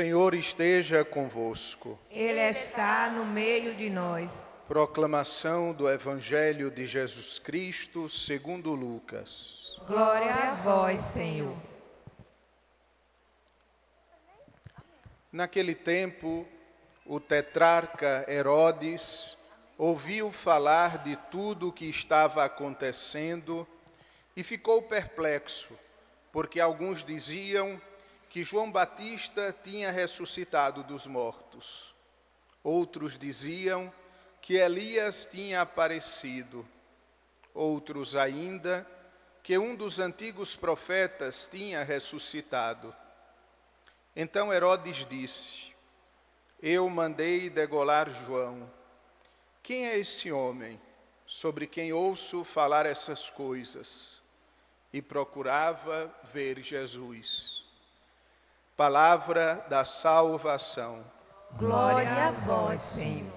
Senhor esteja convosco. Ele está no meio de nós. Proclamação do Evangelho de Jesus Cristo segundo Lucas. Glória a vós, Senhor. Naquele tempo, o tetrarca Herodes ouviu falar de tudo o que estava acontecendo e ficou perplexo, porque alguns diziam que João Batista tinha ressuscitado dos mortos. Outros diziam que Elias tinha aparecido. Outros ainda que um dos antigos profetas tinha ressuscitado. Então Herodes disse: Eu mandei degolar João. Quem é esse homem sobre quem ouço falar essas coisas? E procurava ver Jesus. Palavra da salvação. Glória a vós, Senhor.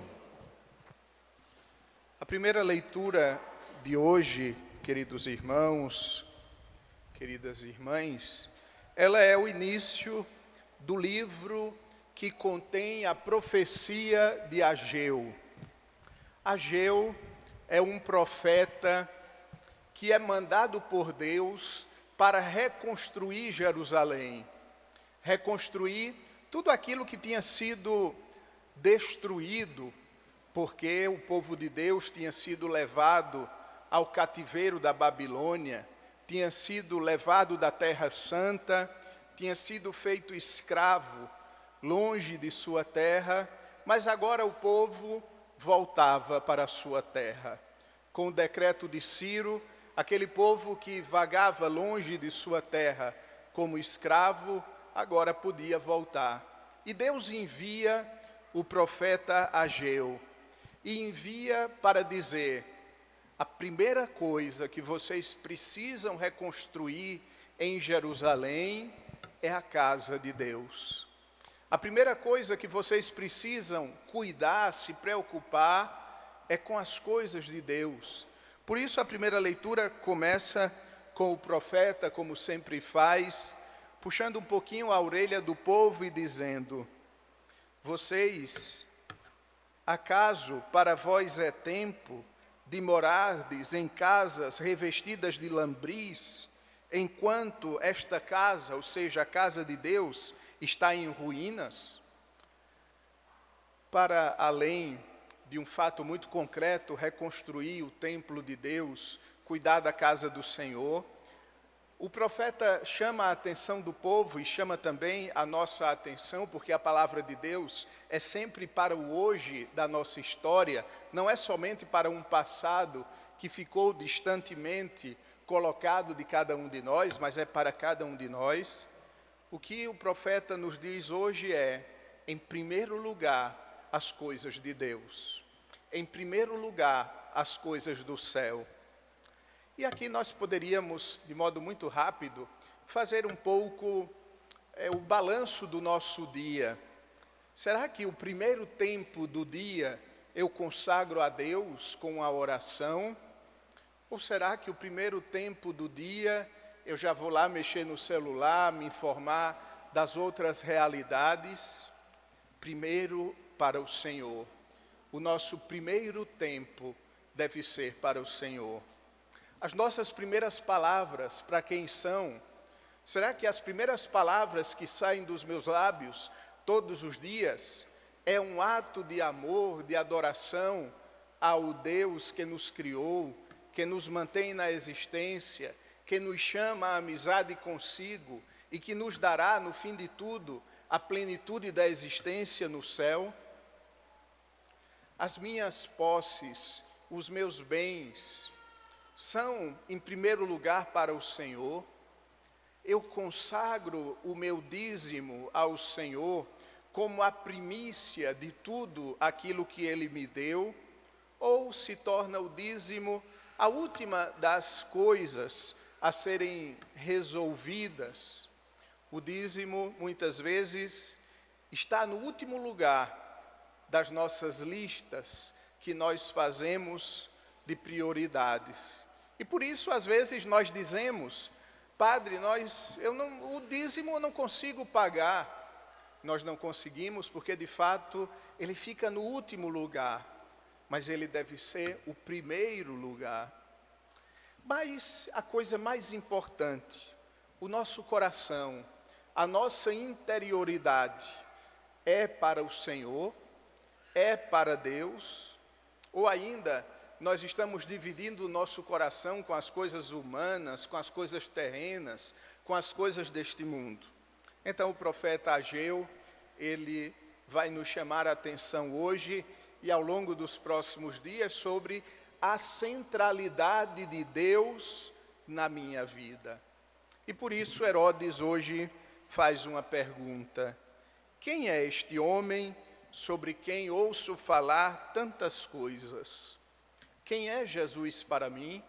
A primeira leitura de hoje, queridos irmãos, queridas irmãs, ela é o início do livro que contém a profecia de Ageu. Ageu é um profeta que é mandado por Deus para reconstruir Jerusalém, reconstruir tudo aquilo que tinha sido destruído, porque o povo de Deus tinha sido levado ao cativeiro da Babilônia, tinha sido levado da Terra Santa, tinha sido feito escravo, longe de sua terra, mas agora o povo voltava para a sua terra. Com o decreto de Ciro, aquele povo que vagava longe de sua terra como escravo, agora podia voltar. E Deus envia o profeta Ageu, e envia para dizer: a primeira coisa que vocês precisam reconstruir em Jerusalém é a casa de Deus. A primeira coisa que vocês precisam cuidar, se preocupar, é com as coisas de Deus. Por isso a primeira leitura começa com o profeta, como sempre faz, puxando um pouquinho a orelha do povo e dizendo: vocês, acaso para vós é tempo de morardes em casas revestidas de lambris, enquanto esta casa, ou seja, a casa de Deus, está em ruínas? Para além de um fato muito concreto, reconstruir o templo de Deus, cuidar da casa do Senhor, o profeta chama a atenção do povo e chama também a nossa atenção, porque a palavra de Deus é sempre para o hoje da nossa história, não é somente para um passado que ficou distantemente colocado de cada um de nós, mas é para cada um de nós. O que o profeta nos diz hoje é, em primeiro lugar, as coisas de Deus. Em primeiro lugar, as coisas do céu. E aqui nós poderíamos, de modo muito rápido, fazer um pouco o balanço do nosso dia. Será que o primeiro tempo do dia eu consagro a Deus com a oração? Ou será que o primeiro tempo do dia eu já vou lá mexer no celular, me informar das outras realidades? Primeiro para o Senhor. O nosso primeiro tempo deve ser para o Senhor. As nossas primeiras palavras, para quem são? Será que as primeiras palavras que saem dos meus lábios todos os dias é um ato de amor, de adoração ao Deus que nos criou, que nos mantém na existência, que nos chama à amizade consigo e que nos dará, no fim de tudo, a plenitude da existência no céu? As minhas posses, os meus bens, são, em primeiro lugar, para o Senhor? Eu consagro o meu dízimo ao Senhor como a primícia de tudo aquilo que Ele me deu? Ou se torna o dízimo a última das coisas a serem resolvidas? O dízimo, muitas vezes, está no último lugar das nossas listas que nós fazemos de prioridades. E por isso, às vezes, nós dizemos: Padre, o dízimo eu não consigo pagar. nós não conseguimos, porque de fato ele fica no último lugar, mas ele deve ser o primeiro lugar. Mas a coisa mais importante, o nosso coração, a nossa interioridade, é para o Senhor, é para Deus, ou ainda nós estamos dividindo o nosso coração com as coisas humanas, com as coisas terrenas, com as coisas deste mundo. Então o profeta Ageu, ele vai nos chamar a atenção hoje e ao longo dos próximos dias sobre a centralidade de Deus na minha vida. E por isso Herodes hoje faz uma pergunta: quem é este homem sobre quem ouço falar tantas coisas? Quem é Jesus para mim?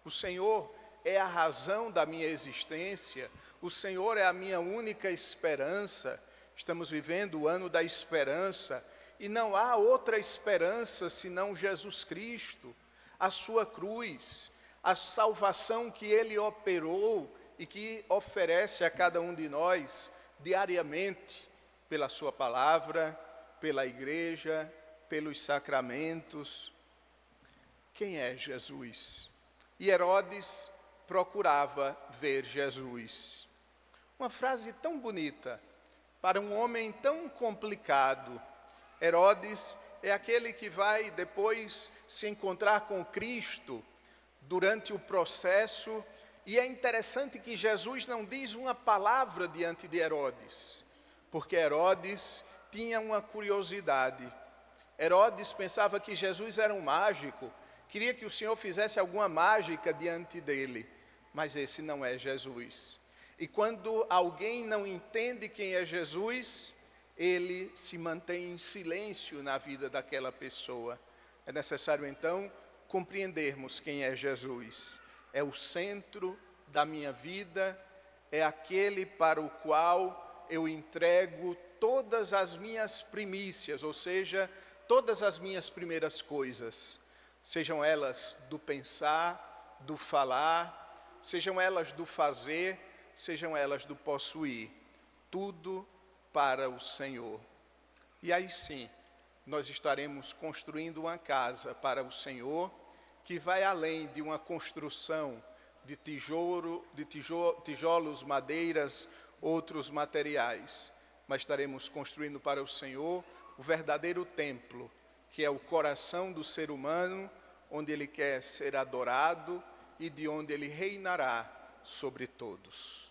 O Senhor é a razão da minha existência, o Senhor é a minha única esperança. Estamos vivendo o ano da esperança e não há outra esperança senão Jesus Cristo, a sua cruz, a salvação que Ele operou e que oferece a cada um de nós diariamente pela sua palavra, pela igreja, pelos sacramentos. Quem é Jesus? E Herodes procurava ver Jesus. Uma frase tão bonita para um homem tão complicado. Herodes é aquele que vai depois se encontrar com Cristo durante o processo, e é interessante que Jesus não diz uma palavra diante de Herodes, porque Herodes tinha uma curiosidade. Herodes pensava que Jesus era um mágico, queria que o Senhor fizesse alguma mágica diante dele, mas esse não é Jesus. E quando alguém não entende quem é Jesus, ele se mantém em silêncio na vida daquela pessoa. É necessário então compreendermos quem é Jesus. É o centro da minha vida, é aquele para o qual eu entrego todas as minhas primícias, ou seja, todas as minhas primeiras coisas, sejam elas do pensar, do falar, sejam elas do fazer, sejam elas do possuir, tudo para o Senhor. E aí sim, nós estaremos construindo uma casa para o Senhor, que vai além de uma construção de tijolos, madeiras, outros materiais, mas estaremos construindo para o Senhor o verdadeiro templo, que é o coração do ser humano, onde ele quer ser adorado e de onde ele reinará sobre todos.